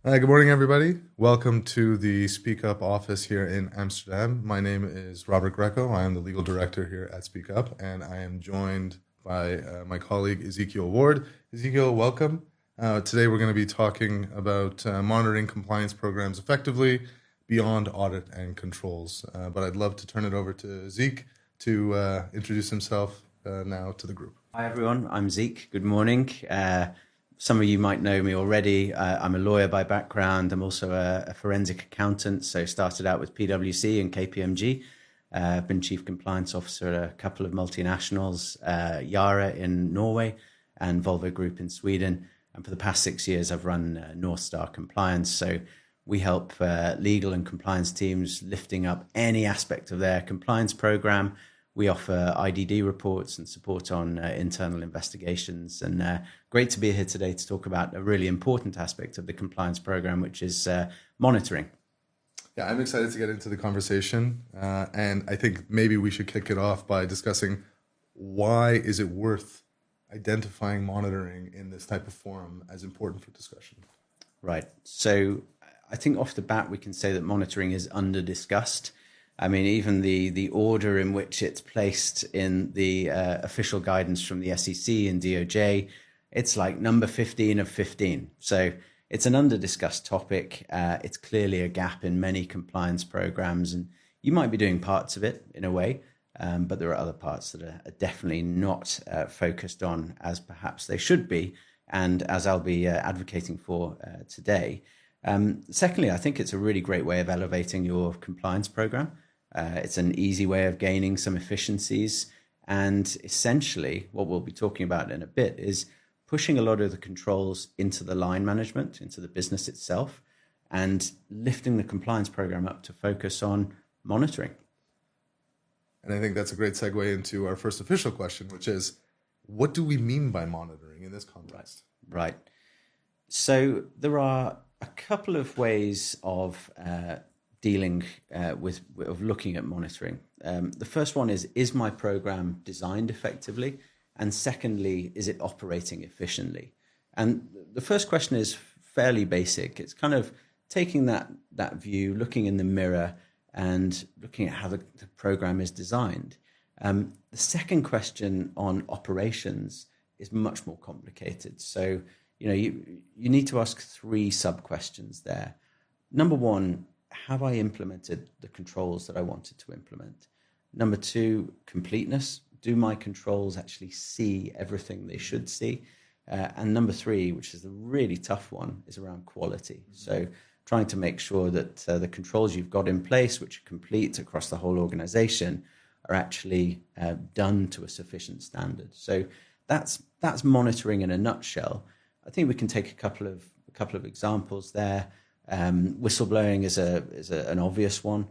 Good morning, everybody. Welcome to the Speak Up office here in Amsterdam. My name is Robert Greco. I am the legal director here at Speak Up, and I am joined by my colleague Ezekiel Ward. Ezekiel, welcome. Today we're going to be talking about monitoring compliance programs effectively beyond audit and controls. But I'd love to turn it over to Zeke to introduce himself now to the group. Hi, everyone. I'm Zeke. Good morning. Some of you might know me already. I'm a lawyer by background. I'm also a forensic accountant. So started out with PwC and KPMG. I've been chief compliance officer at a couple of multinationals, Yara in Norway and Volvo Group in Sweden. And for the past 6 years, I've run North Star Compliance. So we help legal and compliance teams lifting up any aspect of their compliance program. We offer IDD reports and support on internal investigations. And great to be here today to talk about a really important aspect of the compliance program, which is monitoring. Yeah, I'm excited to get into the conversation. And I think maybe we should kick it off by discussing why is it worth identifying monitoring in this type of forum as important for discussion? Right. So I think off the bat, we can say that monitoring is under-discussed. I mean, even the order in which it's placed in the official guidance from the SEC and DOJ, it's like number 15 of 15. So it's an under-discussed topic. It's clearly a gap in many compliance programs, and you might be doing parts of it in a way, but there are other parts that are definitely not focused on as perhaps they should be, and as I'll be advocating for today. Secondly, I think it's a really great way of elevating your compliance program. It's an easy way of gaining some efficiencies. And essentially, what we'll be talking about in a bit is pushing a lot of the controls into the line management, into the business itself, and lifting the compliance program up to focus on monitoring. And I think that's a great segue into our first official question, which is, what do we mean by monitoring in this context? Right. So there are a couple of ways of dealing with looking at monitoring. The first one is my program designed effectively? And secondly, is it operating efficiently? And the first question is fairly basic. It's kind of taking that view, looking in the mirror and looking at how the program is designed. The second question on operations is much more complicated. So, you need to ask 3 sub-questions there. Number 1, have I implemented the controls that I wanted to implement? Number 2, completeness. Do my controls actually see everything they should see? And number 3, which is the really tough one, is around quality. So trying to make sure that the controls you've got in place, which are complete across the whole organization, are actually done to a sufficient standard. So that's monitoring in a nutshell. I think we can take a couple of examples there. Whistleblowing is an obvious one,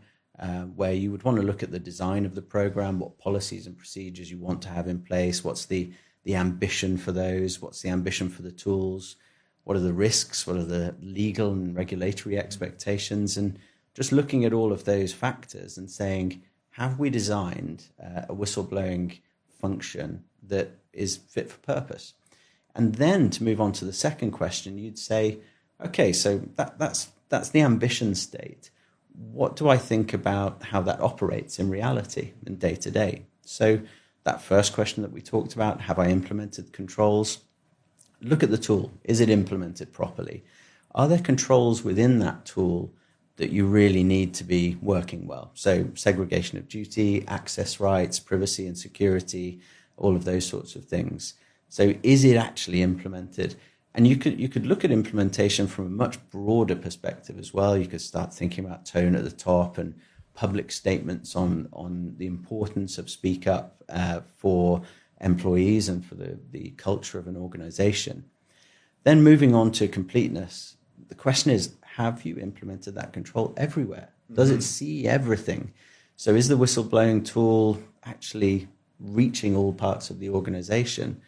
where you would want to look at the design of the program, what policies and procedures you want to have in place, what's the ambition for those, what's the ambition for the tools, what are the risks, what are the legal and regulatory expectations, and just looking at all of those factors and saying, have we designed a whistleblowing function that is fit for purpose? And then to move on to the second question, you'd say, okay, so that's the ambition state. What do I think about how that operates in reality and day to day? So that first question that we talked about, have I implemented controls? Look at the tool. Is it implemented properly? Are there controls within that tool that you really need to be working well? So segregation of duty, access rights, privacy and security, all of those sorts of things. So is it actually implemented? And you could look at implementation from a much broader perspective as well. You could start thinking about tone at the top and public statements on the importance of speak up for employees and for the culture of an organization. Then moving on to completeness, the question is, have you implemented that control everywhere? Does it see everything? So is the whistleblowing tool actually reaching all parts of the organization?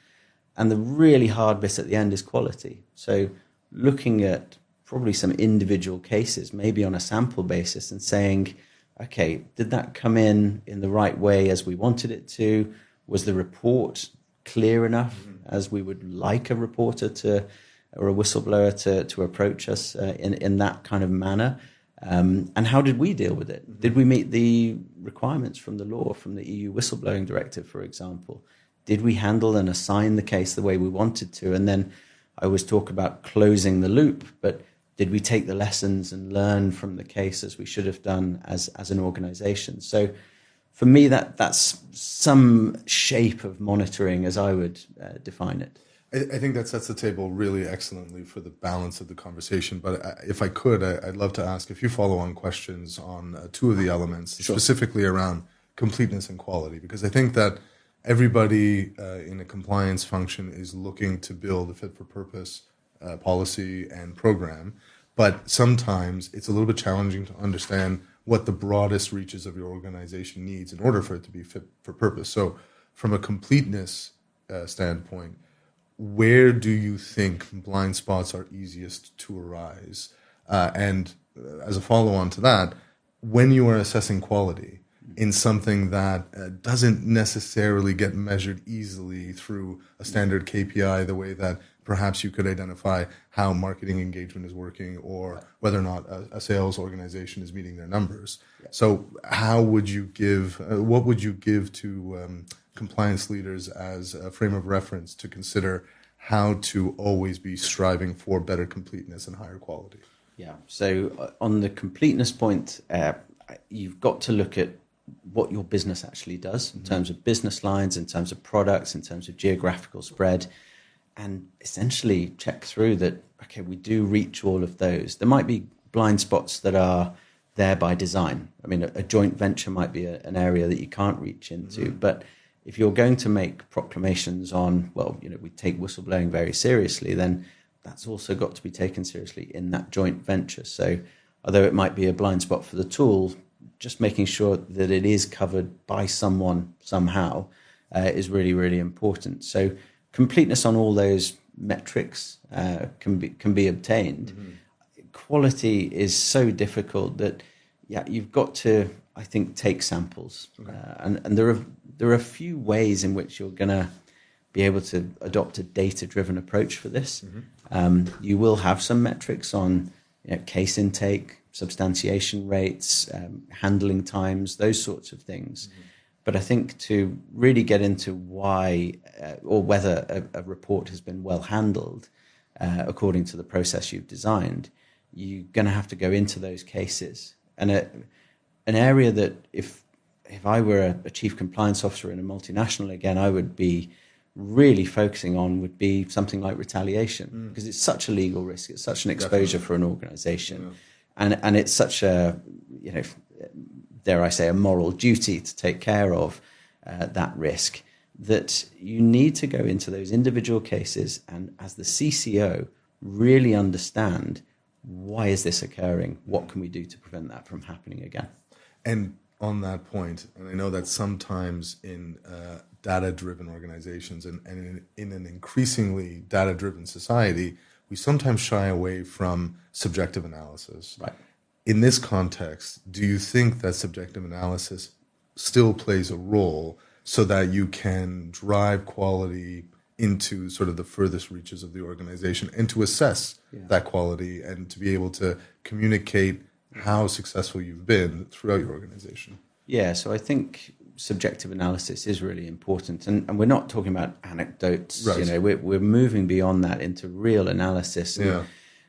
And the really hard bit at the end is quality. So looking at probably some individual cases, maybe on a sample basis, and saying, okay, did that come in the right way as we wanted it to? Was the report clear enough as we would like a reporter to or a whistleblower to approach us in that kind of manner? And how did we deal with it? Did we meet the requirements from the law, from the EU whistleblowing directive, for example? Did we handle and assign the case the way we wanted to? And then I always talk about closing the loop, but did we take the lessons and learn from the case as we should have done as an organization? So for me, that's some shape of monitoring as I would define it. I think that sets the table really excellently for the balance of the conversation. But if I could, I'd love to ask a few follow-on questions on two of the elements, Sure. specifically around completeness and quality, because I think that everybody in a compliance function is looking to build a fit-for-purpose policy and program, but sometimes it's a little bit challenging to understand what the broadest reaches of your organization needs in order for it to be fit for purpose. So from a completeness standpoint, where do you think blind spots are easiest to arise? And as a follow-on to that, when you are assessing quality in something that doesn't necessarily get measured easily through a standard KPI, the way that perhaps you could identify how marketing engagement is working or whether or not a sales organization is meeting their numbers. Yeah. So how would you give, what would you give to compliance leaders as a frame of reference to consider how to always be striving for better completeness and higher quality? Yeah, so on the completeness point, you've got to look at what your business actually does in terms of business lines, in terms of products, in terms of geographical spread, and essentially check through that, okay, we do reach all of those. There might be blind spots that are there by design. I mean, a joint venture might be an area that you can't reach into, but if you're going to make proclamations on, well, we take whistleblowing very seriously, then that's also got to be taken seriously in that joint venture. So although it might be a blind spot for the tool, just making sure that it is covered by someone somehow is really, really important. So completeness on all those metrics can be obtained. Quality is so difficult that, you've got to, I think, take samples. And there are a few ways in which you're going to be able to adopt a data-driven approach for this. You will have some metrics on case intake, substantiation rates, handling times, those sorts of things. But I think to really get into why or whether a report has been well handled according to the process you've designed, you're going to have to go into those cases. And an area that if I were a chief compliance officer in a multinational, again, I would be really focusing on would be something like retaliation, because it's such a legal risk. It's such an exposure for an organization. And it's such a, dare I say, a moral duty to take care of that risk, that you need to go into those individual cases and as the CCO really understand, why is this occurring? What can we do to prevent that from happening again? And on that point, and I know that sometimes in data-driven organizations and in an increasingly data-driven society, we sometimes shy away from subjective analysis. Right. In this context, do you think that subjective analysis still plays a role so that you can drive quality into sort of the furthest reaches of the organization and to assess that quality and to be able to communicate how successful you've been throughout your organization? Yeah, so I think subjective analysis is really important, and we're not talking about anecdotes. Right. We're moving beyond that into real analysis. And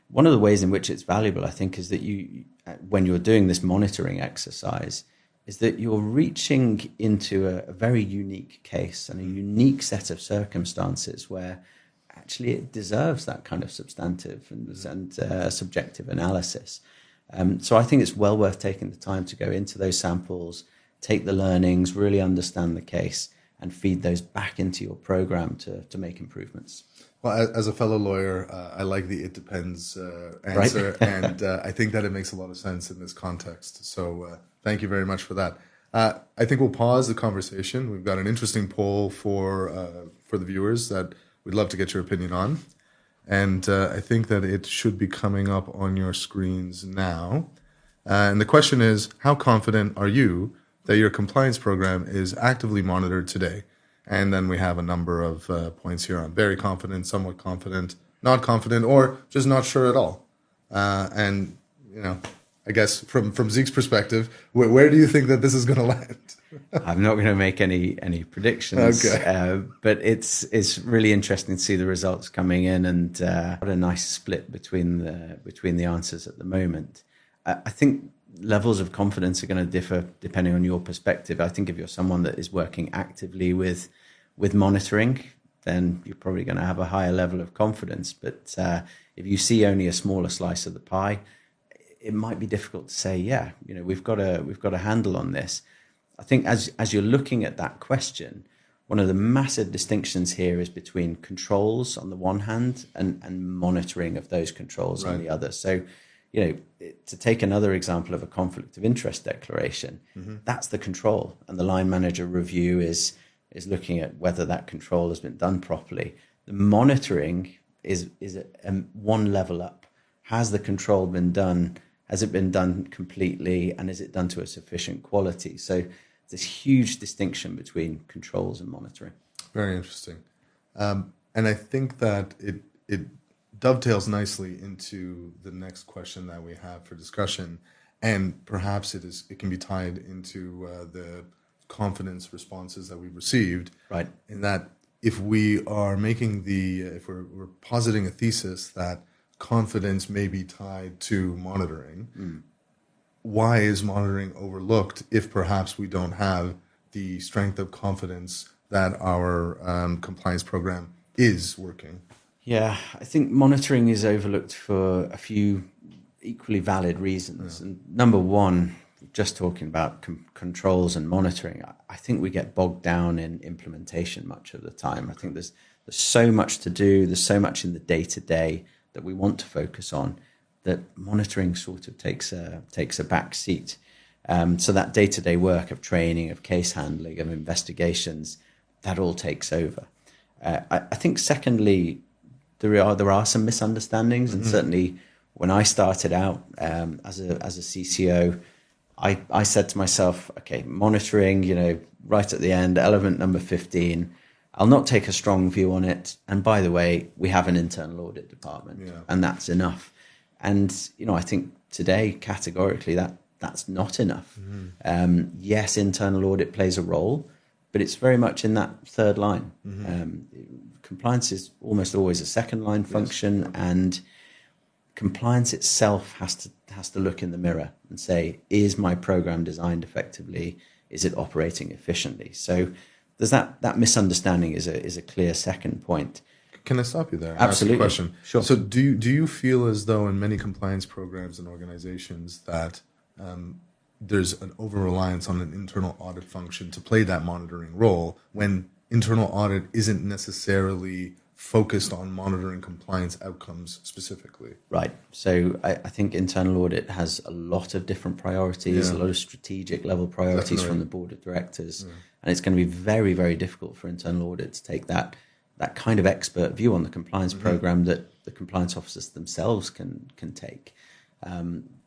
one of the ways in which it's valuable, I think, is that you, when you're doing this monitoring exercise, is that you're reaching into a very unique case and a unique set of circumstances where actually it deserves that kind of substantive and subjective analysis. So I think it's well worth taking the time to go into those samples, take the learnings, really understand the case, and feed those back into your program to make improvements. Well, as a fellow lawyer, I like the "it depends" answer, right? And I think that it makes a lot of sense in this context. So thank you very much for that. I think we'll pause the conversation. We've got an interesting poll for the viewers that we'd love to get your opinion on. And I think that it should be coming up on your screens now. And the question is, how confident are you that your compliance program is actively monitored today? And then we have a number of points here on very confident, somewhat confident, not confident, or just not sure at all. And I guess from Zeke's perspective, where do you think that this is going to land? I'm not going to make any predictions, Okay. but it's really interesting to see the results coming in, and what a nice split between the answers at the moment. I think levels of confidence are going to differ depending on your perspective. I think if you're someone that is working actively with monitoring, then you're probably going to have a higher level of confidence. But if you see only a smaller slice of the pie, it might be difficult to say, yeah, we've got a handle on this. I think as you're looking at that question, one of the massive distinctions here is between controls on the one hand and monitoring of those controls on the other. So, to take another example of a conflict of interest declaration, that's the control, and the line manager review is looking at whether that control has been done properly. The monitoring is one level up. Has the control been done? Has it been done completely? And is it done to a sufficient quality? So this huge distinction between controls and monitoring. Very interesting. And I think that it dovetails nicely into the next question that we have for discussion. And perhaps it can be tied into the confidence responses that we've received. Right. In that if we are making if we're positing a thesis that confidence may be tied to monitoring, why is monitoring overlooked if perhaps we don't have the strength of confidence that our compliance program is working? Yeah, I think monitoring is overlooked for a few equally valid reasons. And number one, just talking about controls and monitoring, I think we get bogged down in implementation much of the time. I think there's so much to do, there's so much in the day-to-day that we want to focus on, that monitoring sort of takes a back seat. So that day-to-day work of training, of case handling, of investigations, that all takes over. I think secondly, there are some misunderstandings, and certainly when I started out as a CCO, I said to myself, okay, monitoring, right at the end, element number 15, I'll not take a strong view on it. And by the way, we have an internal audit department, and that's enough. And, I think today, categorically, that's not enough. Yes, internal audit plays a role, but it's very much in that third line. Compliance is almost always a second line function, and compliance itself has to look in the mirror and say, is my program designed effectively? Is it operating efficiently? So there's that misunderstanding is a clear second point. Can I stop you there? Absolutely. Ask a question. Sure. So do you feel as though in many compliance programs and organizations that there's an over-reliance on an internal audit function to play that monitoring role, when internal audit isn't necessarily focused on monitoring compliance outcomes specifically? Right. So I think internal audit has a lot of different priorities, a lot of strategic level priorities from the board of directors. And it's going to be very, very difficult for internal audit to take that kind of expert view on the compliance program that the compliance officers themselves can take.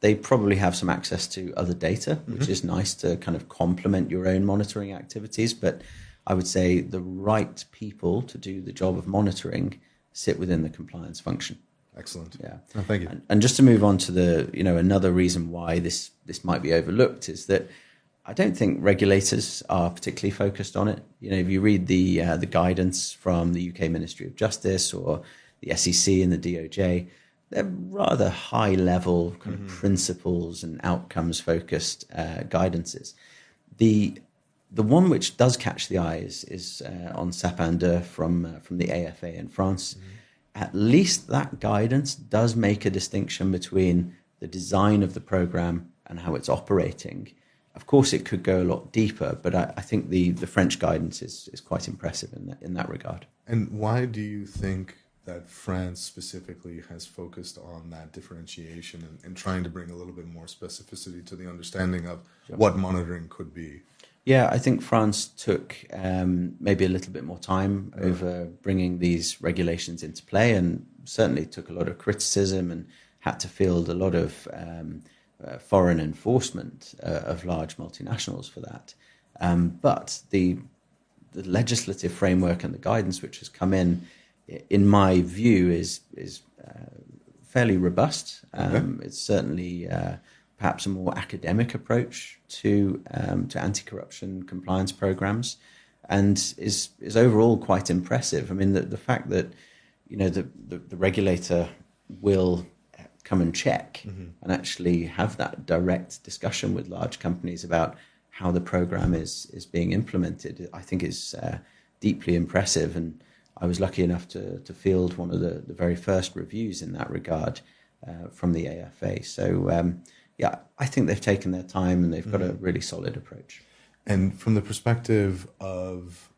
They probably have some access to other data, which is nice to kind of complement your own monitoring activities. But I would say the right people to do the job of monitoring sit within the compliance function. Excellent. Yeah. Oh, thank you. And just to move on to another reason why this might be overlooked is that I don't think regulators are particularly focused on it. If you read the guidance from the UK Ministry of Justice or the SEC and the DOJ, they're rather high level kind of principles and outcomes focused guidances. The one which does catch the eye is on sapin 2 from the AFA in France. At least that guidance does make a distinction between the design of the program and how it's operating. Of course, it could go a lot deeper, but I think the French guidance is quite impressive in that regard. And why do you think that France specifically has focused on that differentiation and trying to bring a little bit more specificity to the understanding of what monitoring could be? Yeah, I think France took maybe a little bit more time over bringing these regulations into play, and certainly took a lot of criticism and had to field a lot of foreign enforcement of large multinationals for that. But the legislative framework and the guidance which has come in in my view, is fairly robust. It's certainly perhaps a more academic approach to anti-corruption compliance programs, and is overall quite impressive. I mean, the fact that the regulator will come and check and actually have that direct discussion with large companies about how the program is being implemented, I think is deeply impressive. And I was lucky enough to field one of the very first reviews in that regard from the AFA. So I think they've taken their time and they've got a really solid approach. And from the perspective of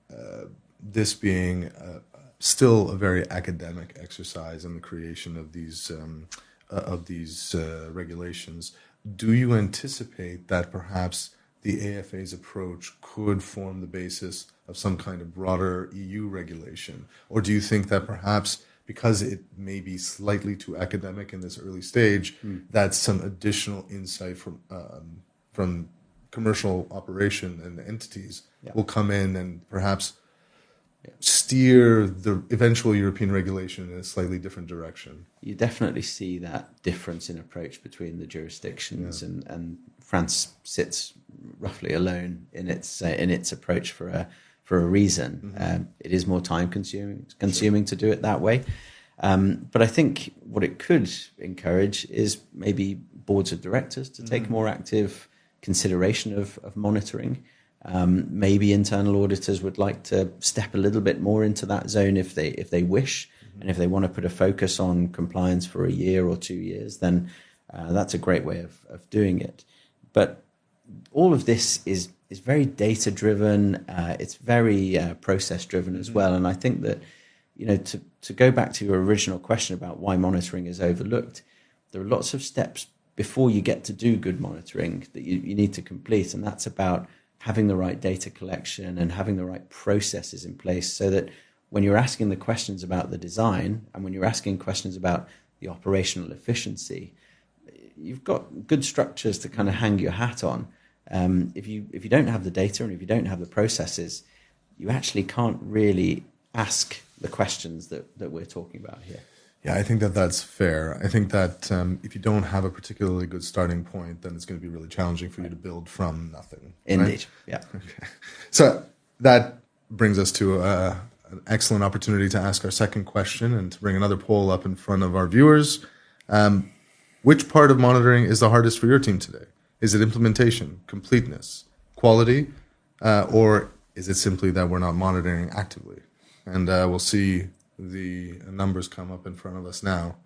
this being still a very academic exercise in the creation of these regulations, do you anticipate that perhaps the AFA's approach could form the basis of some kind of broader EU regulation? Or do you think that perhaps because it may be slightly too academic in this early stage, that some additional insight from commercial operation and entities will come in and perhaps steer the eventual European regulation in a slightly different direction? You definitely see that difference in approach between the jurisdictions, and France sits roughly alone in its approach for a reason. It is more time consuming to do it that way. But I think what it could encourage is maybe boards of directors to take more active consideration of monitoring. Maybe internal auditors would like to step a little bit more into that zone if they wish, and if they want to put a focus on compliance for a year or 2 years, then that's a great way of doing it. But all of this is very data driven. It's very process driven as well. And I think that to go back to your original question about why monitoring is overlooked, there are lots of steps before you get to do good monitoring that you need to complete, and that's about having the right data collection and having the right processes in place, so that when you're asking the questions about the design and when you're asking questions about the operational efficiency, you've got good structures to kind of hang your hat on. If you don't have the data and if you don't have the processes, you actually can't really ask the questions that we're talking about here. Yeah, I think that's fair. I think that if you don't have a particularly good starting point, then it's going to be really challenging for you to build from nothing. Indeed, right? Yeah. Okay. So that brings us to an excellent opportunity to ask our second question and to bring another poll up in front of our viewers. Which part of monitoring is the hardest for your team today? Is it implementation, completeness, quality, or is it simply that we're not monitoring actively? And we'll see the numbers come up in front of us now.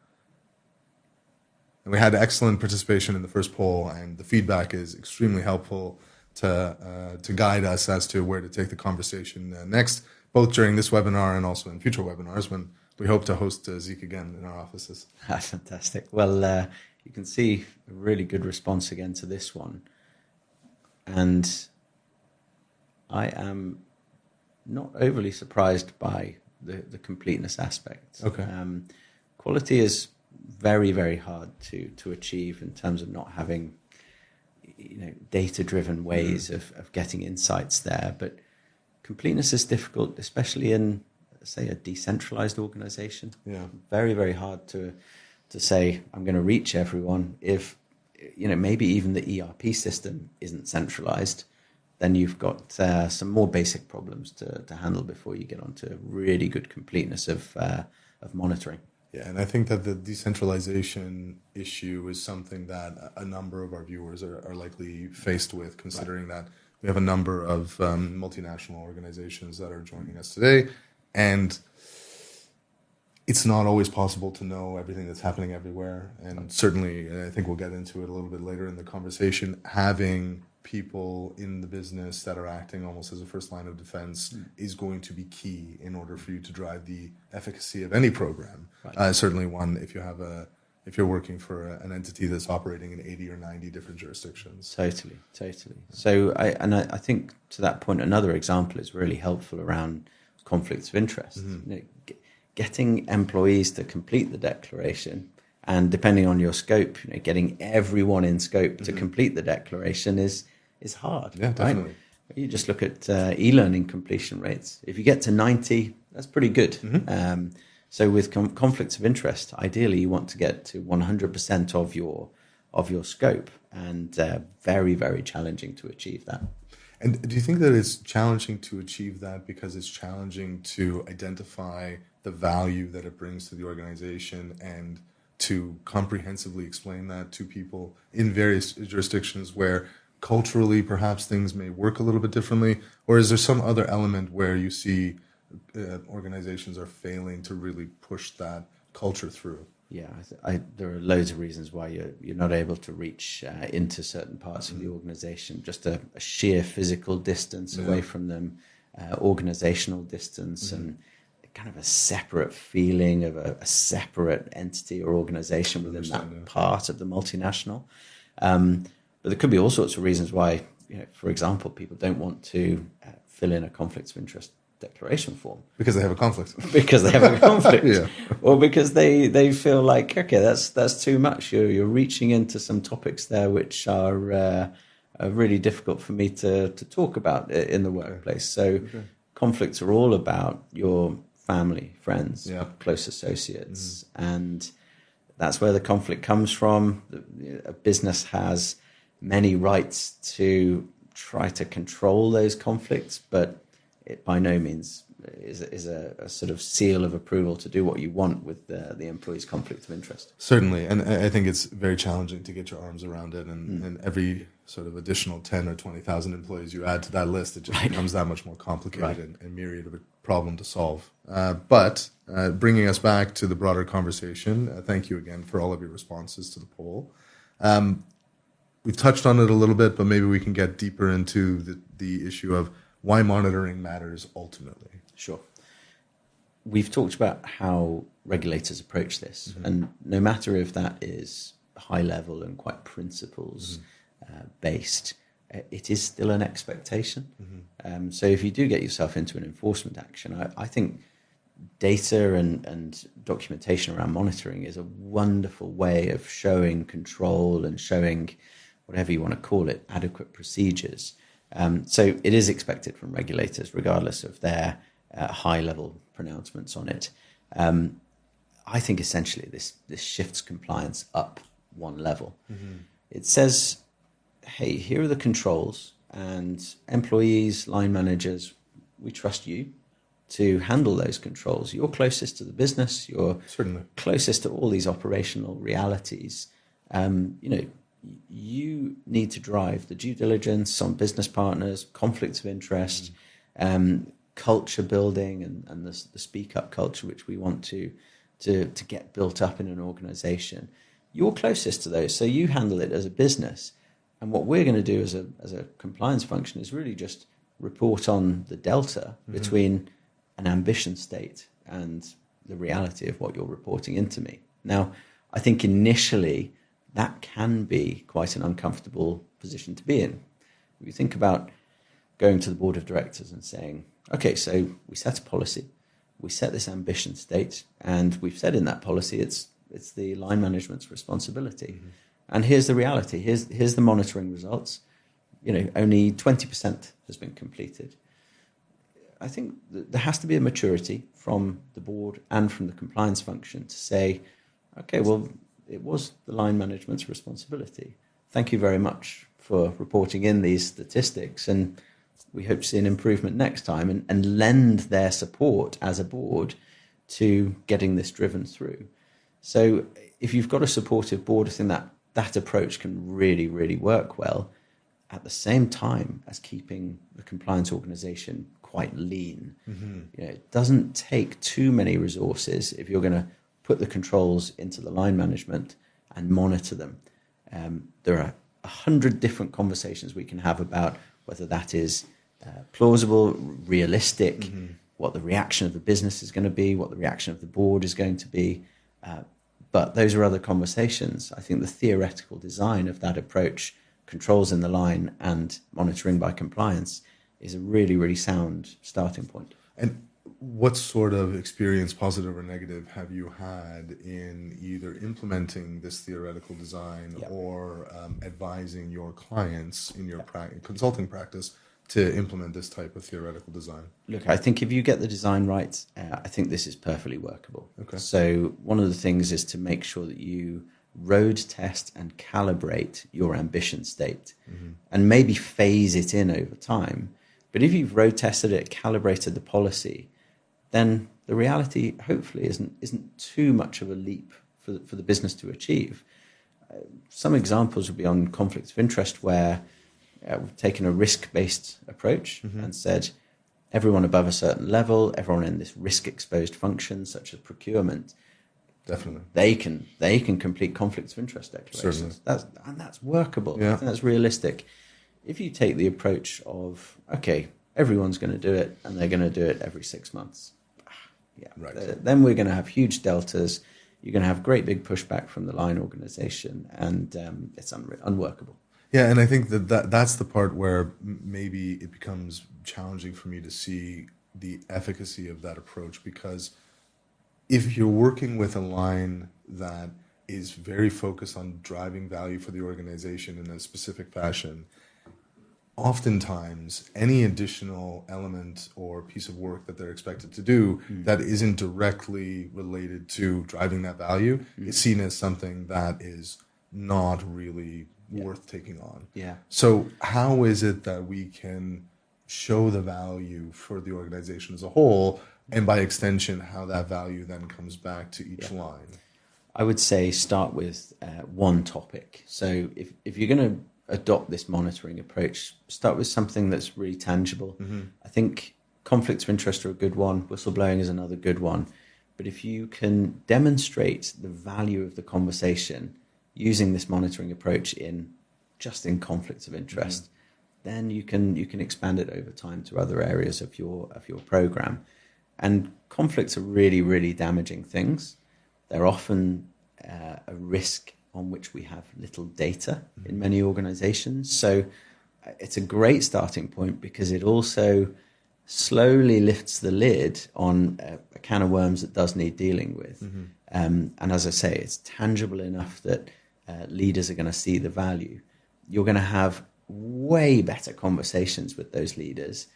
And we had excellent participation in the first poll, and the feedback is extremely helpful to guide us as to where to take the conversation next, both during this webinar and also in future webinars when we hope to host Zeke again in our offices. Fantastic. Well, you can see a really good response again to this one. And I am not overly surprised by the completeness aspect. Okay. Quality is very, very hard to achieve in terms of not having data-driven ways of getting insights there. But completeness is difficult, especially in, say, a decentralized organization. Yeah. Very, very hard to say, I'm going to reach everyone if, maybe even the ERP system isn't centralized. Then you've got some more basic problems to handle before you get onto really good completeness of monitoring. Yeah, and I think that the decentralization issue is something that a number of our viewers are likely faced with, considering that we have a number of multinational organizations that are joining us today, and it's not always possible to know everything that's happening everywhere. And certainly, and I think we'll get into it a little bit later in the conversation, having people in the business that are acting almost as a first line of defense is going to be key in order for you to drive the efficacy of any program. Right. Certainly one, if you're working for an entity that's operating in 80 or 90 different jurisdictions. Totally. So I think to that point, another example is really helpful around conflicts of interest. Getting employees to complete the declaration, and depending on your scope, getting everyone in scope to complete the declaration is hard. Yeah, definitely. Right? You just look at e-learning completion rates. If you get to 90, that's pretty good. So with conflicts of interest, ideally you want to get to 100% of your scope, and very, very challenging to achieve that. And do you think that it's challenging to achieve that because it's challenging to identify the value that it brings to the organization and to comprehensively explain that to people in various jurisdictions where culturally perhaps things may work a little bit differently? Or is there some other element where you see organizations are failing to really push that culture through? Yeah, there are loads of reasons why you're not able to reach into certain parts of the organization. Just a sheer physical distance away from them, organizational distance, and kind of a separate feeling of a separate entity or organization within that part of the multinational. But there could be all sorts of reasons why, for example, people don't want to fill in a conflicts of interest declaration form because they have a conflict. Because they have a conflict, yeah. Or because they feel like, okay, that's too much. You're reaching into some topics there which are really difficult for me to talk about in the workplace. So conflicts are all about your family, friends, close associates, and that's where the conflict comes from. A business has many rights to try to control those conflicts, but it by no means is a sort of seal of approval to do what you want with the employee's conflict of interest. Certainly, and I think it's very challenging to get your arms around it, and every sort of additional 10 or 20,000 employees you add to that list, it just becomes that much more complicated and myriad of a problem to solve. But bringing us back to the broader conversation, thank you again for all of your responses to the poll. We've touched on it a little bit, but maybe we can get deeper into the issue of why monitoring matters ultimately. Sure. We've talked about how regulators approach this, and no matter if that is high level and quite principles based, it is still an expectation. So if you do get yourself into an enforcement action, I think data and documentation around monitoring is a wonderful way of showing control and showing, whatever you want to call it, adequate procedures. So it is expected from regulators, regardless of their high-level pronouncements on it. I think essentially this shifts compliance up one level. It says, hey, here are the controls, and employees, line managers, we trust you to handle those controls. You're closest to the business. You're Certainly closest to all these operational realities. You need to drive the due diligence on business partners, conflicts of interest, culture building, and the speak up culture, which we want to get built up in an organization. You're closest to those, so you handle it as a business. And what we're going to do as a compliance function is really just report on the delta between an ambition state and the reality of what you're reporting into me. Now, I think initially that can be quite an uncomfortable position to be in. If you think about going to the board of directors and saying, okay, so we set a policy, we set this ambition state, and we've said in that policy it's the line management's responsibility. And here's the reality. Here's the monitoring results. Only 20% has been completed. I think there has to be a maturity from the board and from the compliance function to say, okay, well, it was the line management's responsibility. Thank you very much for reporting in these statistics, and we hope to see an improvement next time, and lend their support as a board to getting this driven through. So if you've got a supportive board, I think that approach can really, really work well, at the same time as keeping the compliance organization quite lean. It doesn't take too many resources if you're going to put the controls into the line management and monitor them. There are 100 different conversations we can have about whether that is plausible, realistic, what the reaction of the business is going to be, what the reaction of the board is going to be. But those are other conversations. I think the theoretical design of that approach, controls in the line and monitoring by compliance, is a really, really sound starting point. And what sort of experience, positive or negative, have you had in either implementing this theoretical design or advising your clients in your consulting practice to implement this type of theoretical design? Look, I think if you get the design right, I think this is perfectly workable. Okay. So one of the things is to make sure that you road test and calibrate your ambition state, and maybe phase it in over time. But if you've road tested it, calibrated the policy, then the reality hopefully isn't too much of a leap for the business to achieve. Some examples would be on conflicts of interest, where we've taken a risk-based approach and said everyone above a certain level, everyone in this risk-exposed function, such as procurement, Definitely. they can complete conflicts of interest declarations. That's workable. Yeah. I think that's realistic. If you take the approach of, okay, everyone's going to do it and they're going to do it every 6 months, Right. then we're going to have huge deltas. You're going to have great big pushback from the line organization, and it's unworkable. Yeah, and I think that's the part where maybe it becomes challenging for me to see the efficacy of that approach, because if you're working with a line that is very focused on driving value for the organization in a specific fashion, oftentimes any additional element or piece of work that they're expected to do that isn't directly related to driving that value is seen as something that is not really worth taking on. Yeah. So how is it that we can show the value for the organization as a whole, and by extension, how that value then comes back to each line? I would say start with one topic. So if you're going to adopt this monitoring approach, start with something that's really tangible. I think conflicts of interest are a good one. Whistleblowing is another good one. But if you can demonstrate the value of the conversation using this monitoring approach in conflicts of interest, then you can expand it over time to other areas of your program. And conflicts are really, really damaging things. They're often a risk on which we have little data in many organizations. So it's a great starting point, because it also slowly lifts the lid on a can of worms that does need dealing with. And as I say, it's tangible enough that leaders are going to see the value. You're going to have way better conversations with those leaders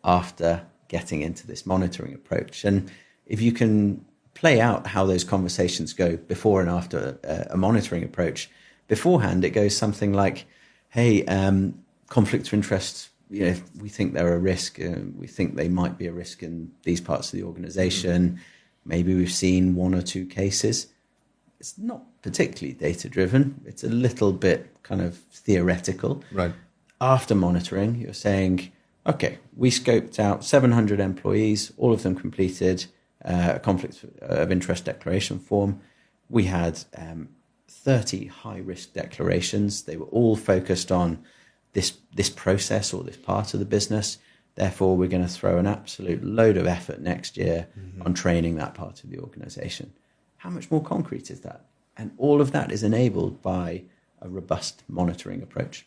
after getting into this monitoring approach. And if you can play out how those conversations go before and after a monitoring approach, beforehand it goes something like, hey, conflicts of interest, we think they're a risk, we think they might be a risk in these parts of the organization. Maybe we've seen one or two cases. It's not particularly data driven. It's a little bit kind of theoretical. Right. After monitoring, you're saying, okay, we scoped out 700 employees, all of them completed a conflict of interest declaration form. We had 30 high-risk declarations. They were all focused on this process or this part of the business. Therefore, we're going to throw an absolute load of effort next year on training that part of the organization. How much more concrete is that? And all of that is enabled by a robust monitoring approach.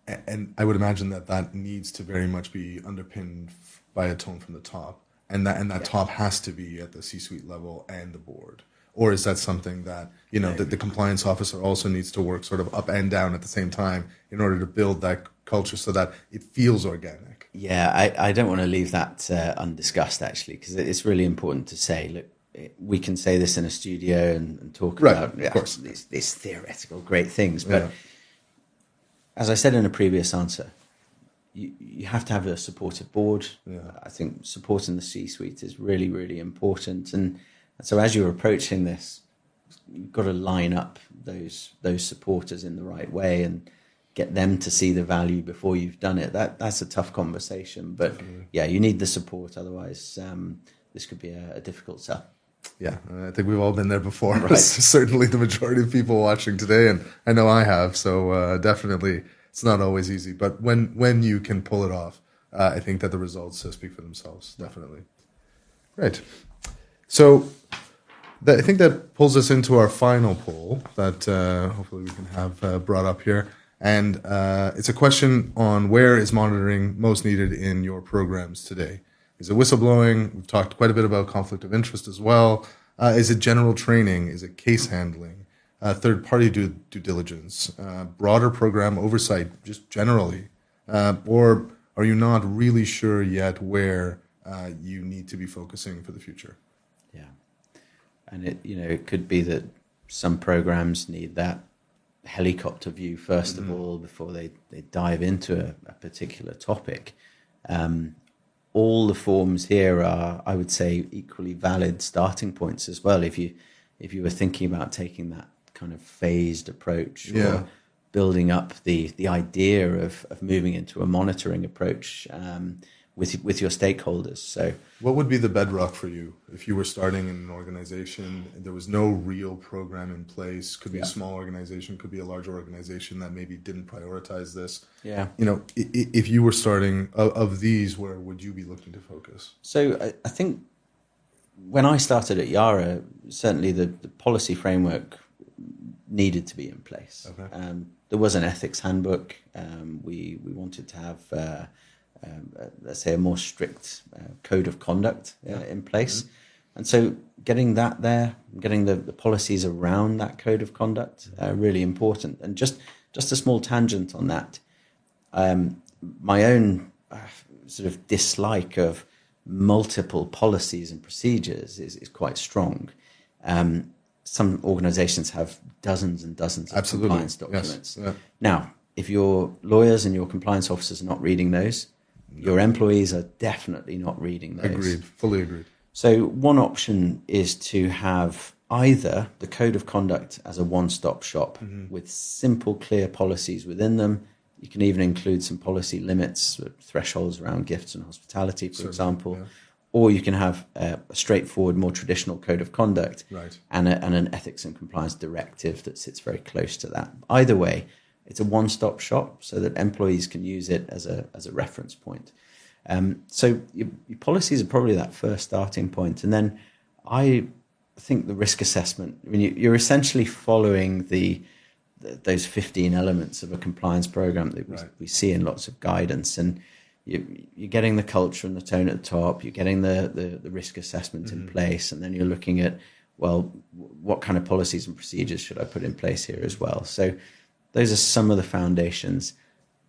And I would imagine that needs to very much be underpinned by a tone from the top. And that top has to be at the C-suite level and the board. Or is that something that, the compliance officer also needs to work sort of up and down at the same time in order to build that culture so that it feels organic? Yeah, I don't want to leave that undiscussed, actually, because it's really important to say, look, we can say this in a studio and talk about of course. these theoretical great things. But as I said in a previous answer, you have to have a supportive board. Yeah. I think supporting the C-suite is really, really important. And so as you're approaching this, you've got to line up those supporters in the right way and get them to see the value before you've done it. That's a tough conversation. But you need the support. Otherwise, this could be a difficult sell. Yeah, I think we've all been there before. Right. Certainly the majority of people watching today, and I know I have. So definitely, it's not always easy. But when you can pull it off, I think that the results speak for themselves. Definitely. Right. So I think that pulls us into our final poll that hopefully we can have brought up here. And it's a question on where is monitoring most needed in your programs today. Is it whistleblowing? We've talked quite a bit about conflict of interest as well. Is it general training? Is it case handling? Third-party due diligence? Broader program oversight, just generally? Or are you not really sure yet where you need to be focusing for the future? Yeah. And it could be that some programs need that helicopter view first of all before they dive into a particular topic. All the forms here are, I would say, equally valid starting points as well. If you were thinking about taking that kind of phased approach, or building up the idea of moving into a monitoring approach with your stakeholders. So what would be the bedrock for you if you were starting in an organization, there was no real program in place? Could be a small organization, could be a large organization that maybe didn't prioritize this. Yeah. If you were starting of these, where would you be looking to focus? So I think when I started at Yara, certainly the policy framework needed to be in place. Okay. There was an ethics handbook. We wanted to have let's say a more strict code of conduct in place. And so getting that there, getting the policies around that code of conduct, really important. And just a small tangent on that, my own sort of dislike of multiple policies and procedures is quite strong. Some organizations have dozens and dozens of compliance documents. Yes. Yeah. Now, if your lawyers and your compliance officers are not reading those, your employees are definitely not reading those. Agreed. Fully agreed. So one option is to have either the code of conduct as a one-stop shop with simple, clear policies within them. You can even include some policy limits, thresholds around gifts and hospitality, for example. Yeah. Or you can have a straightforward, more traditional code of conduct, right, and an ethics and compliance directive that sits very close to that. Either way, it's a one-stop shop so that employees can use it as a reference point. So your policies are probably that first starting point. And then I think the risk assessment, I mean, you're essentially following those 15 elements of a compliance program that we see in lots of guidance. And you're getting the culture and the tone at the top, you're getting the risk assessment in place, and then you're looking at, well, what kind of policies and procedures should I put in place here as well? So those are some of the foundations.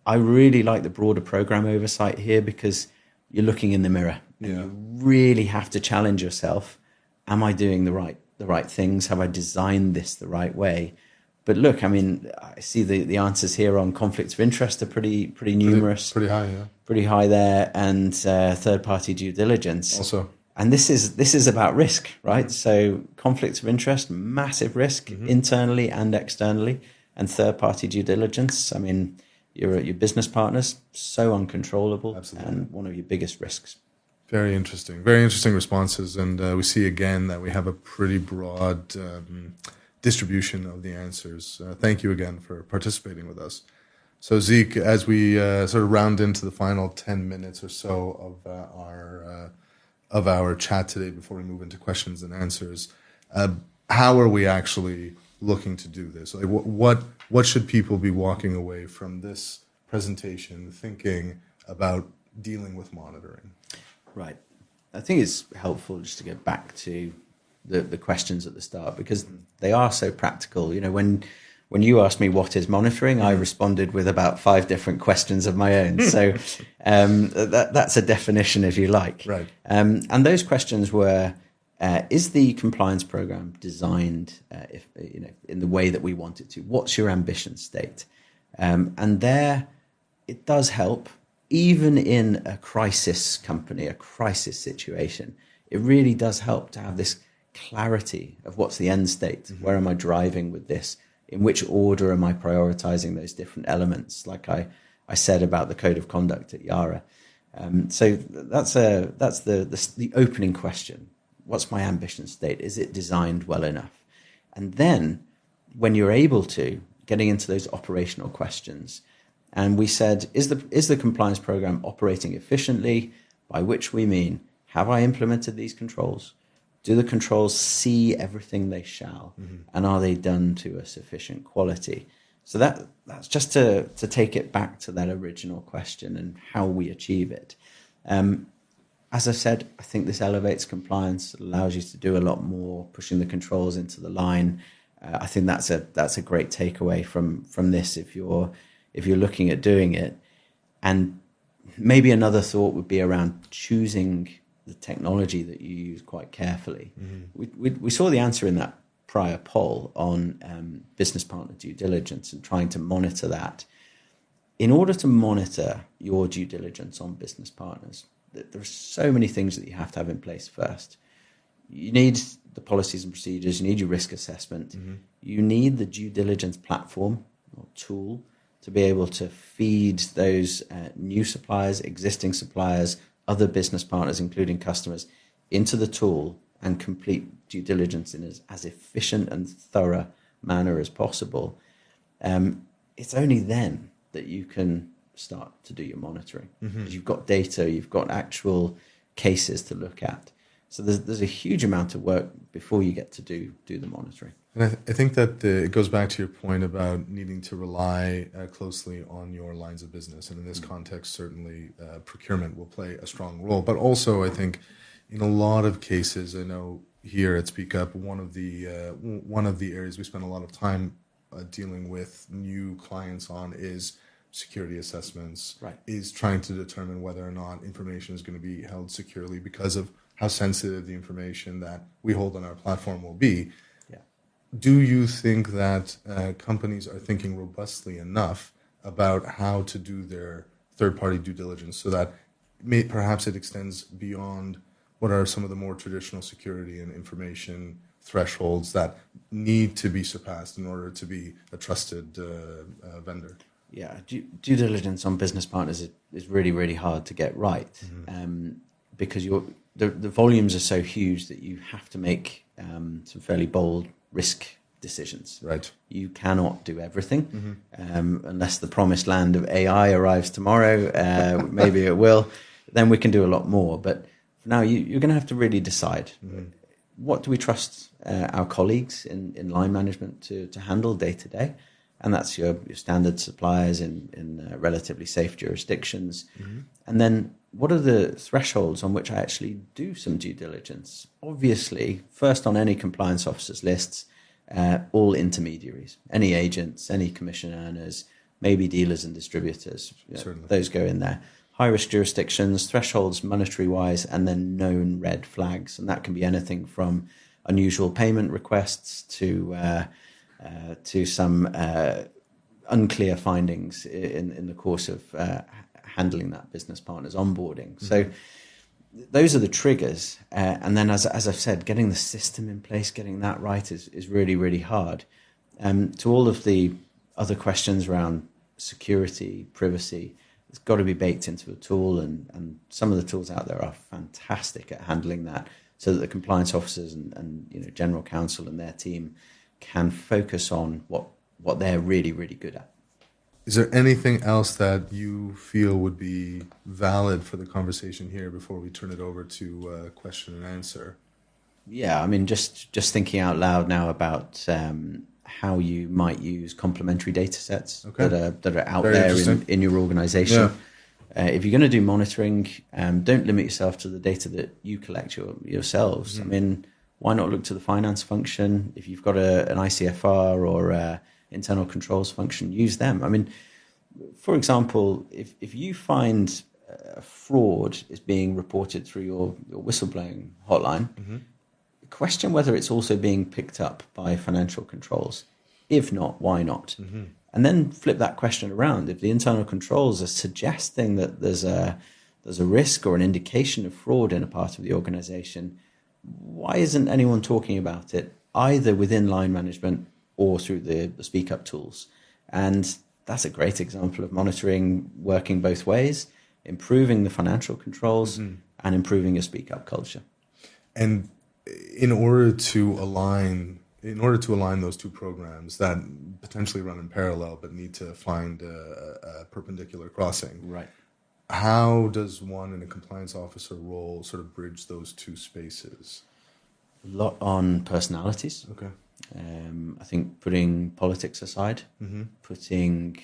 I really like the broader program oversight here because you're looking in the mirror. And you really have to challenge yourself. Am I doing the right things? Have I designed this the right way? But look, I mean, I see the answers here on conflicts of interest are pretty numerous. Pretty high, yeah. Pretty high there. And third-party due diligence. Also. And this is about risk, right? So conflicts of interest, massive risk internally and externally. And third-party due diligence, I mean, your business partners, so uncontrollable. Absolutely. And one of your biggest risks. Very interesting responses. And we see again that we have a pretty broad distribution of the answers. Thank you again for participating with us. So Zeke, as we sort of round into the final 10 minutes or so of our chat today before we move into questions and answers, how are we actually looking to do this? Like what should people be walking away from this presentation thinking about dealing with monitoring? Right. I think it's helpful just to go back to the questions at the start because they are so practical. You know, when you asked me what is monitoring, I responded with about 5 different questions of my own. So that's a definition, if you like. Right. And those questions were: is the compliance program designed, in the way that we want it to? What's your ambition state? And there, it does help, even in a crisis company, a crisis situation. It really does help to have this clarity of what's the end state. Where am I driving with this? In which order am I prioritizing those different elements? Like I said about the code of conduct at Yara. So that's the opening question. What's my ambition state? Is it designed well enough? And then when you're able to, getting into those operational questions, and we said, is the compliance program operating efficiently? By which we mean, have I implemented these controls? Do the controls see everything they shall? And are they done to a sufficient quality? So that's just to take it back to that original question and how we achieve it. As I said, I think this elevates compliance, allows you to do a lot more, pushing the controls into the line. I think that's a great takeaway from this if you're looking at doing it. And maybe another thought would be around choosing the technology that you use quite carefully. We saw the answer in that prior poll on business partner due diligence and trying to monitor that. In order to monitor your due diligence on business partners, there are so many things that you have to have in place first. You need the policies and procedures, you need your risk assessment, you need the due diligence platform or tool to be able to feed those new suppliers, existing suppliers, other business partners, including customers, into the tool and complete due diligence in as efficient and thorough manner as possible. It's only then that you can start to do your monitoring, because you've got data, you've got actual cases to look at. So there's a huge amount of work before you get to do the monitoring. And I think that it goes back to your point about needing to rely closely on your lines of business. And in this context, certainly procurement will play a strong role. But also, I think in a lot of cases, I know here at Speak Up, one of the areas we spend a lot of time dealing with new clients on is security assessments, right, is trying to determine whether or not information is going to be held securely because of how sensitive the information that we hold on our platform will be. Yeah. Do you think that companies are thinking robustly enough about how to do their third-party due diligence so that perhaps it extends beyond what are some of the more traditional security and information thresholds that need to be surpassed in order to be a trusted vendor? Yeah, due diligence on business partners is really, really hard to get right, because the volumes are so huge that you have to make some fairly bold risk decisions. Right. You cannot do everything unless the promised land of AI arrives tomorrow. Maybe it will. Then we can do a lot more. But for now, you're going to have to really decide. What do we trust our colleagues in line management to handle day to day? And that's your standard suppliers in relatively safe jurisdictions. And then what are the thresholds on which I actually do some due diligence? Obviously, first on any compliance officer's lists, all intermediaries, any agents, any commission earners, maybe dealers and distributors. Those go in there. High-risk jurisdictions, thresholds monetary-wise, and then known red flags. And that can be anything from unusual payment requests to some unclear findings in the course of handling that business partner's onboarding. So those are the triggers. And then, as I've said, getting the system in place, getting that right is really, really hard. To all of the other questions around security, privacy, it's got to be baked into a tool. And some of the tools out there are fantastic at handling that, so that the compliance officers and general counsel and their team can focus on what they're really, really good at. Is there anything else that you feel would be valid for the conversation here before we turn it over to question and answer? Yeah, I mean, just thinking out loud now about how you might use complementary data sets that are out there in your organization. Yeah. If you're going to do monitoring, don't limit yourself to the data that you collect yourselves. I mean, why not look to the finance function? If you've got an ICFR or internal controls function, use them. I mean, for example, if you find fraud is being reported through your whistleblowing hotline, question whether it's also being picked up by financial controls. If not, why not? And then flip that question around. If the internal controls are suggesting that there's a risk or an indication of fraud in a part of the organization, why isn't anyone talking about it either within line management or through the Speak Up tools? And that's a great example of monitoring working both ways, improving the financial controls and improving your Speak Up culture. And in order to align those two programs that potentially run in parallel but need to find a perpendicular crossing, right? How does one in a compliance officer role sort of bridge those two spaces? A lot on personalities. Okay. I think putting politics aside, putting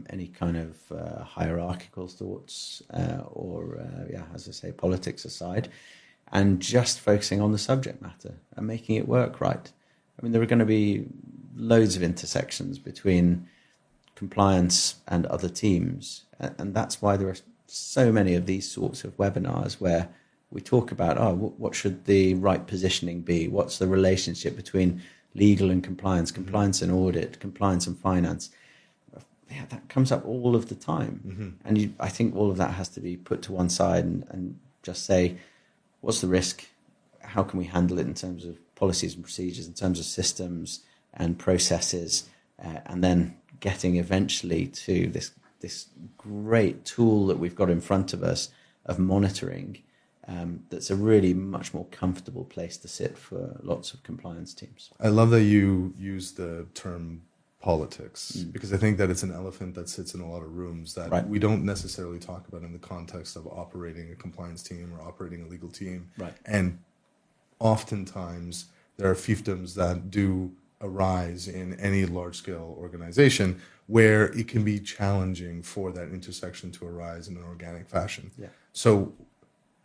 any kind of hierarchical thoughts as I say, politics aside, and just focusing on the subject matter and making it work right. I mean, there are going to be loads of intersections between compliance and other teams, and that's why there are so many of these sorts of webinars where we talk about, what should the right positioning be? What's the relationship between legal and compliance and audit, compliance and finance? Yeah, that comes up all of the time. And I think all of that has to be put to one side and just say, what's the risk? How can we handle it in terms of policies and procedures, in terms of systems and processes, and then getting eventually to this great tool that we've got in front of us of monitoring. That's a really much more comfortable place to sit for lots of compliance teams. I love that you use the term politics, because I think that it's an elephant that sits in a lot of rooms that we don't necessarily talk about in the context of operating a compliance team or operating a legal team. Right. And oftentimes there are fiefdoms that do arise in any large-scale organization where it can be challenging for that intersection to arise in an organic fashion. Yeah. So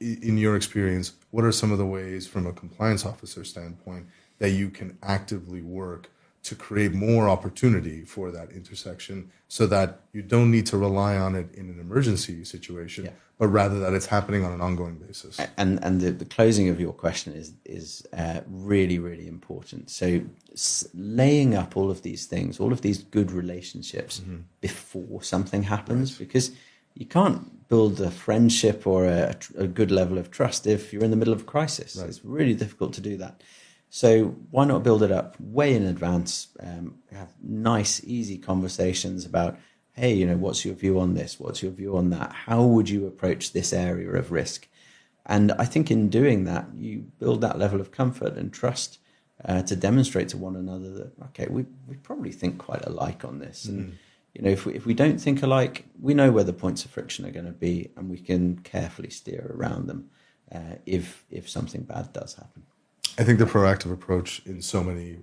in your experience, what are some of the ways from a compliance officer standpoint that you can actively work to create more opportunity for that intersection so that you don't need to rely on it in an emergency situation, but rather that it's happening on an ongoing basis? And the closing of your question is really, really important. So laying up all of these things, all of these good relationships before something happens, because you can't build a friendship or a good level of trust if you're in the middle of a crisis. It's really difficult to do that. So why not build it up way in advance? Have nice, easy conversations about, hey, what's your view on this? What's your view on that? How would you approach this area of risk? And I think in doing that, you build that level of comfort and trust to demonstrate to one another that, okay, we probably think quite alike on this. And if we don't think alike, we know where the points of friction are going to be, and we can carefully steer around them if something bad does happen. I think the proactive approach in so many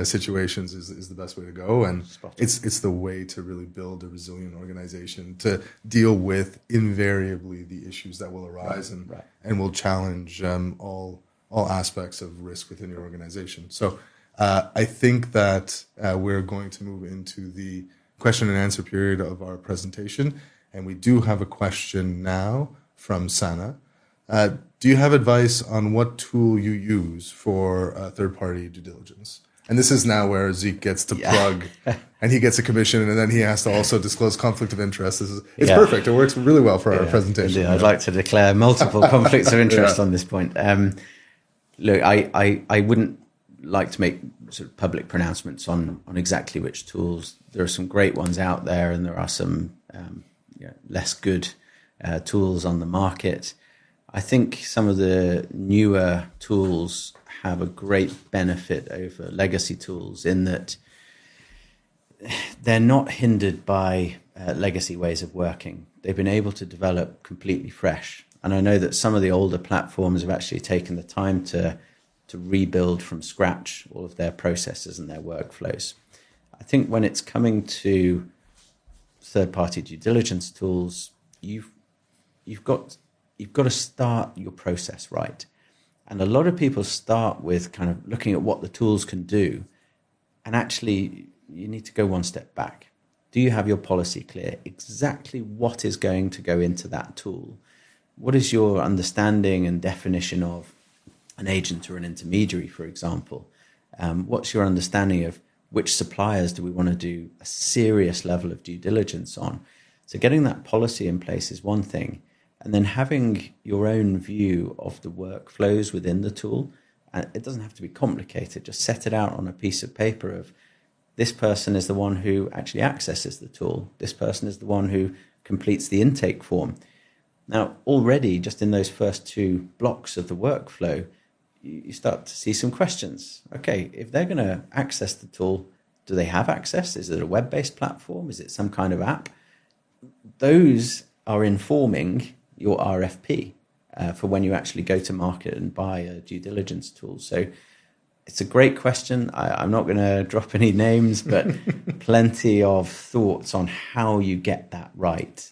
situations is the best way to go, and it's the way to really build a resilient organization to deal with invariably the issues that will arise and will challenge all aspects of risk within your organization. So I think that we're going to move into the question and answer period of our presentation, and we do have a question now from Sana. Do you have advice on what tool you use for third-party due diligence? And this is now where Zeke gets to plug, and he gets a commission, and then he has to also disclose conflict of interest. It's perfect. It works really well for our presentation. I'd like to declare multiple conflicts of interest on this point. Look, I wouldn't like to make sort of public pronouncements on exactly which tools. There are some great ones out there, and there are some less good tools on the market. I think some of the newer tools have a great benefit over legacy tools in that they're not hindered by legacy ways of working. They've been able to develop completely fresh. And I know that some of the older platforms have actually taken the time to rebuild from scratch all of their processes and their workflows. I think when it's coming to third-party due diligence tools, you've got to start your process right. And a lot of people start with kind of looking at what the tools can do. And actually, you need to go one step back. Do you have your policy clear? Exactly what is going to go into that tool? What is your understanding and definition of an agent or an intermediary, for example? What's your understanding of which suppliers do we want to do a serious level of due diligence on? So getting that policy in place is one thing. And then having your own view of the workflows within the tool. And it doesn't have to be complicated. Just set it out on a piece of paper of this person is the one who actually accesses the tool. This person is the one who completes the intake form. Now, already just in those first two blocks of the workflow, you start to see some questions. Okay, if they're going to access the tool, do they have access? Is it a web-based platform? Is it some kind of app? Those are informing your RFP for when you actually go to market and buy a due diligence tool. So it's a great question. I'm not going to drop any names, but plenty of thoughts on how you get that right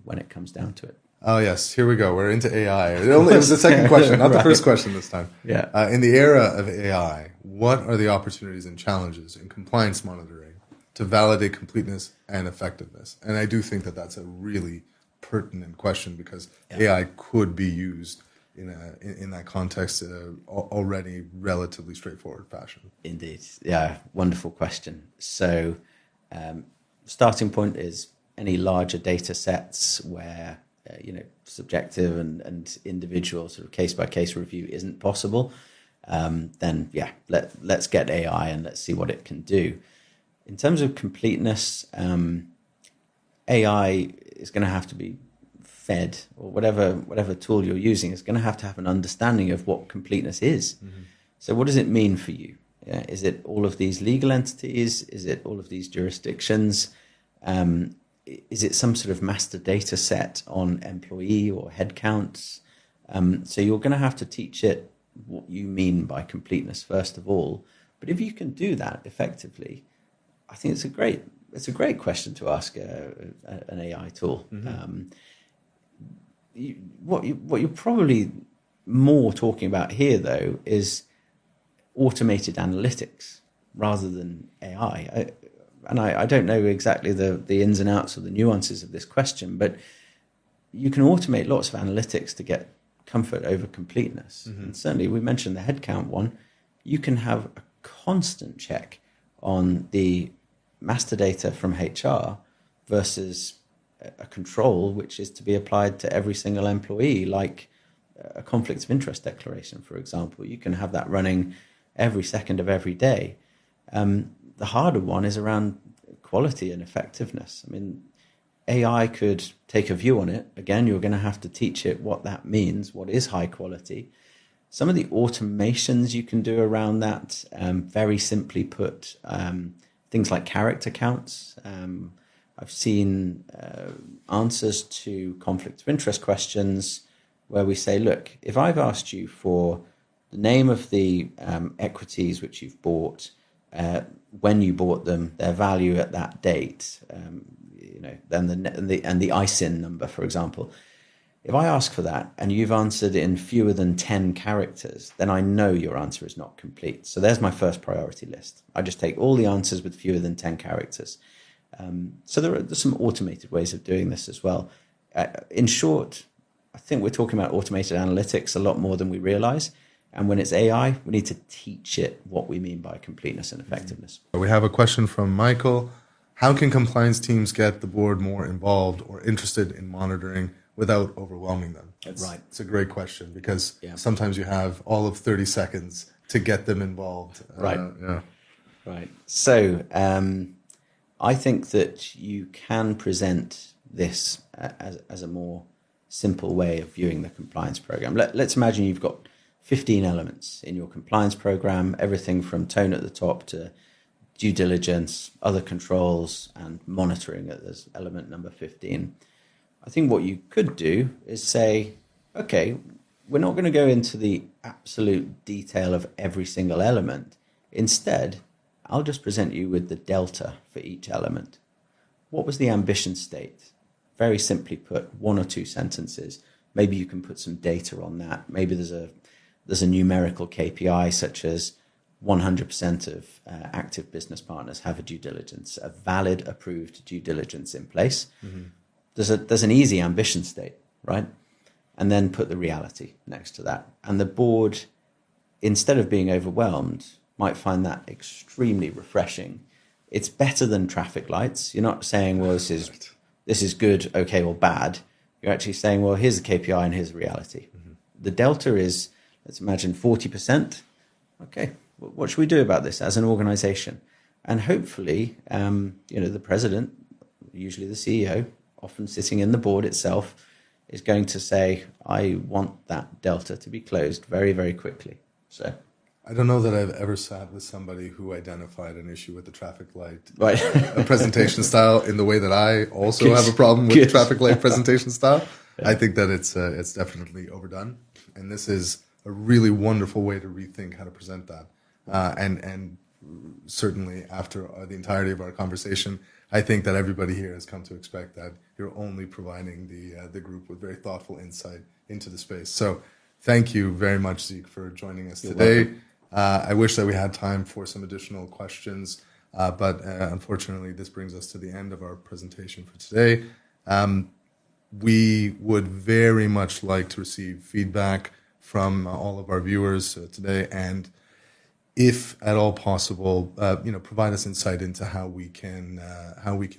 when it comes down to it. Oh, yes. Here we go. We're into AI. It was the second question, not the first question this time. Yeah. In the era of AI, what are the opportunities and challenges in compliance monitoring to validate completeness and effectiveness? And I do think that that's a really pertinent question because AI could be used in that context already relatively straightforward fashion. Indeed. Yeah, wonderful question. So starting point is any larger data sets where subjective and individual sort of case-by-case review isn't possible, then let's get AI and let's see what it can do. In terms of completeness, AI is going to have to be fed, or whatever tool you're using is going to have an understanding of what completeness is. Mm-hmm. So what does it mean for you? Is it all of these legal entities? Is it all of these jurisdictions? Is it some sort of master data set on employee or head counts? So you're going to have to teach it what you mean by completeness first of all. But if you can do that effectively, I think it's a great question to ask an AI tool. Mm-hmm. What you're probably more talking about here, though, is automated analytics rather than AI. I don't know exactly the ins and outs or the nuances of this question, but you can automate lots of analytics to get comfort over completeness. Mm-hmm. And certainly, we mentioned the headcount one. You can have a constant check on the master data from HR versus a control which is to be applied to every single employee, like a conflict of interest declaration, for example. You can have that running every second of every day. The harder one is around quality and effectiveness. I mean, AI could take a view on it. Again, you're going to have to teach it what that means, what is high quality. Some of the automations you can do around that, very simply put, things like character counts. I've seen answers to conflict of interest questions where we say, look, if I've asked you for the name of the equities which you've bought, when you bought them, their value at that date, then the ISIN number, for example. If I ask for that and you've answered in fewer than 10 characters, then I know your answer is not complete. So there's my first priority list. I just take all the answers with fewer than 10 characters. So there's some automated ways of doing this as well. In short, I think we're talking about automated analytics a lot more than we realize. And when it's AI, we need to teach it what we mean by completeness and effectiveness. We have a question from Michael. How can compliance teams get the board more involved or interested in monitoring without overwhelming them? Right. It's a great question because sometimes you have all of 30 seconds to get them involved. Right. Right. So I think that you can present this as a more simple way of viewing the compliance program. Let's imagine you've got 15 elements in your compliance program, everything from tone at the top to due diligence, other controls, and monitoring as element number 15. I think what you could do is say, okay, we're not going to go into the absolute detail of every single element. Instead, I'll just present you with the delta for each element. What was the ambition state? Very simply put, 1 or 2 sentences. Maybe you can put some data on that. Maybe there's a numerical KPI such as 100% of active business partners have a valid approved due diligence in place. Mm-hmm. There's an easy ambition state, right? And then put the reality next to that. And the board, instead of being overwhelmed, might find that extremely refreshing. It's better than traffic lights. You're not saying, well, this is good, okay, or bad. You're actually saying, well, here's the KPI and here's the reality. Mm-hmm. The delta is, let's imagine 40%. Okay, what should we do about this as an organization? And hopefully, the president, usually the CEO, often sitting in the board itself, is going to say, I want that delta to be closed very, very quickly. So I don't know that I've ever sat with somebody who identified an issue with the traffic light presentation style in the way that I also have a problem with the traffic light presentation style. Yeah. I think that it's definitely overdone. And this is a really wonderful way to rethink how to present that. And certainly after the entirety of our conversation, I think that everybody here has come to expect that you're only providing the group with very thoughtful insight into the space. So thank you very much, Zeke, for joining us today. I wish that we had time for some additional questions, but unfortunately, this brings us to the end of our presentation for today. we would very much like to receive feedback from all of our viewers today, and if at all possible, provide us insight into how we can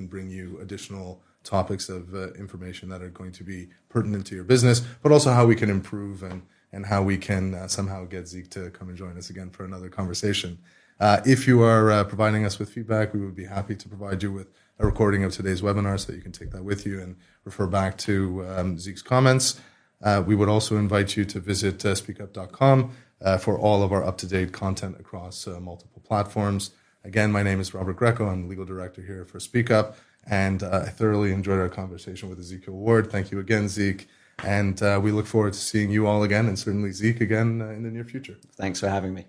bring you additional topics of information that are going to be pertinent to your business, but also how we can improve and how we can somehow get Zeke to come and join us again for another conversation. If you are providing us with feedback, we would be happy to provide you with a recording of today's webinar so that you can take that with you and refer back to Zeke's comments. We would also invite you to visit speakup.com for all of our up-to-date content across multiple platforms. Again, my name is Robert Greco. I'm the legal director here for Speak Up, and I thoroughly enjoyed our conversation with Ezekiel Ward. Thank you again, Zeke. And we look forward to seeing you all again, and certainly Zeke again in the near future. Thanks for having me.